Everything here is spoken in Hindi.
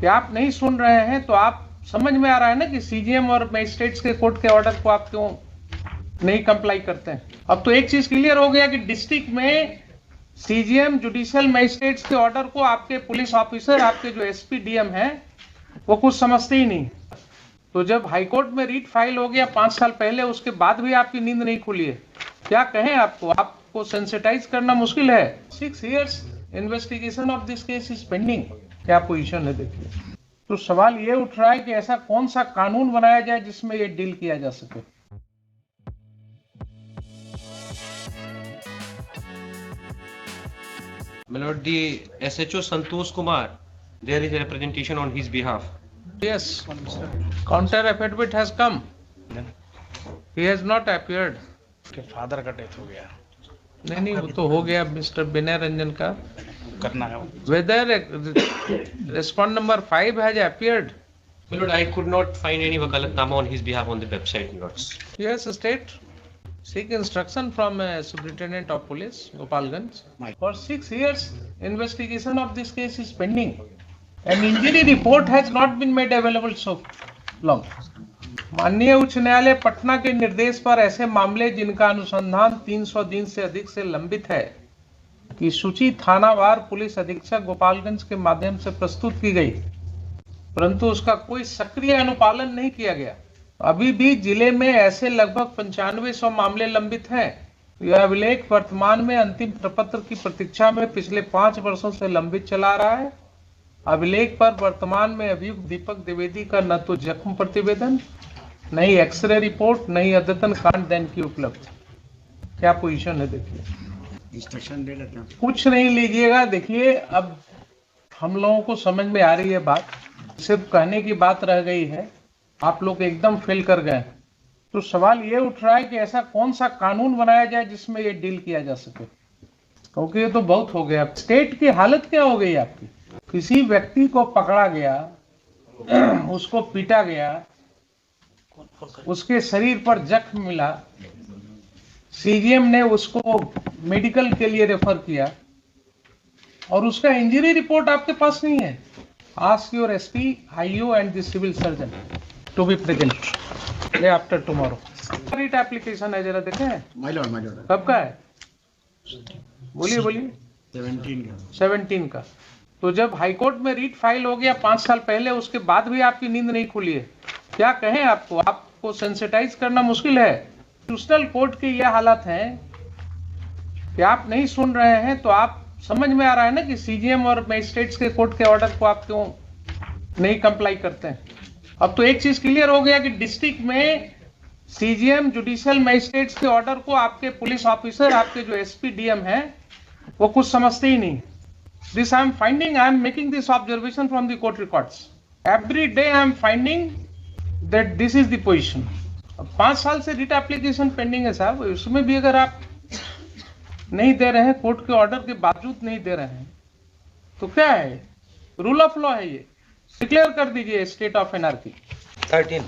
कि आप नहीं सुन रहे हैं तो आप समझ में आ रहा है ना कि सीजीएम और मजिस्ट्रेट्स के कोर्ट के ऑर्डर को आप क्यों नहीं कंप्लाई करते हैं। अब तो एक चीज क्लियर हो गया कि डिस्ट्रिक्ट में सीजीएम जुडिशियल मजिस्ट्रेट्स के ऑर्डर को आपके पुलिस ऑफिसर, आपके जो एसपी डीएम हैं, वो कुछ समझते ही नहीं। तो जब हाईकोर्ट में रीट फाइल हो गया 5 साल पहले, उसके बाद भी आपकी नींद नहीं खुली है, क्या कहें आपको सेंसिटाइज करना मुश्किल है। 6 years investigation of this case is pending. क्या पोजीशन है देखिए। तो सवाल ये उठ रहा है कि ऐसा कौन सा कानून बनाया जाए जिसमें ये डील किया जा सके। My lord, the SHO Santosh Kumar, there is a representation on his behalf. Yes, counter affidavit has come. He has not appeared. के फादर का डेथ हो गया। नहीं, वो तो हो गया मिस्टर विनय रंजन का। करना है Whether respond number 5 has appeared? My lord, I could not find any wakalatnama on his behalf on the website, my lords. Yes, state. Seek instruction from Superintendent of Police, Gopalganj. For 6 years, investigation of this case is pending. An injury report has not been made available so long. माननीय उच्च न्यायालय पटना के निर्देश पर ऐसे मामले जिनका अनुसंधान 300 दिन से अधिक से लंबित है की सूची थानावार पुलिस अधीक्षक गोपालगंज के माध्यम से प्रस्तुत की गई, परंतु उसका कोई सक्रिय अनुपालन नहीं किया गया। अभी भी जिले में ऐसे लगभग 9500 मामले लंबित हैं। यह अभिलेख वर्तमान में अंतिम प्रपत्र की प्रतीक्षा में पिछले 5 वर्षों से लंबित चला रहा है। अभिलेख पर वर्तमान में अभियुक्त दीपक द्विवेदी का न तो जख्म प्रतिवेदन, न ही एक्सरे रिपोर्ट, न ही अद्यतन कांड दैन की उपलब्ध। क्या पोजीशन है देखिए। इंस्ट्रक्शन दे लेते हैं। कुछ नहीं लीजिएगा। देखिए, अब हम लोगों को समझ में आ रही है बात, सिर्फ कहने की बात रह गई है। आप लोग एकदम फेल कर गए। तो सवाल ये उठ रहा है कि ऐसा कौन सा कानून बनाया जाए जिसमें ये डील किया जा सके, क्योंकि ये तो बहुत हो गया। स्टेट की हालत क्या हो गई आपकी। किसी व्यक्ति को पकड़ा गया, उसको पीटा गया, उसके शरीर पर जख्म मिला, सीजीएम ने उसको मेडिकल के लिए रेफर किया और उसका इंजरी रिपोर्ट आपके पास नहीं है। Ask your SP, IO and the civil surgeon to be present day after tomorrow. Writ application है, जरा देखें। माय लॉर्ड कब का है? बोलिए। 17 का। तो जब हाईकोर्ट में रीट फाइल हो गया 5 साल पहले, उसके बाद भी आपकी नींद नहीं खुली है। क्या कहें आपको सेंसिटाइज करना मुश्किल है। कॉन्स्टिट्यूशनल कोर्ट की यह हालत है कि आप नहीं सुन रहे हैं तो आप समझ में आ रहा है ना कि सीजीएम और मजिस्ट्रेट्स के कोर्ट के ऑर्डर को आप क्यों नहीं कंप्लाई करते हैं। अब तो एक चीज क्लियर हो गया कि डिस्ट्रिक्ट में सीजीएम जुडिशियल मजिस्ट्रेट्स के ऑर्डर को आपके पुलिस ऑफिसर, आपके जो एसपी डीएम हैं, वो कुछ समझते ही नहीं। This I am finding, I am making this observation from the court records. Every day I am finding that this is the position. 5 साल से रिट एप्लीकेशन पेंडिंग है साहब। उसमें भी अगर आप नहीं दे रहे हैं, कोर्ट के ऑर्डर के बावजूद नहीं दे रहे हैं, तो क्या है? रूल ऑफ लॉ है ये। डिक्लेयर कर दीजिए स्टेट ऑफ एनार्की। 13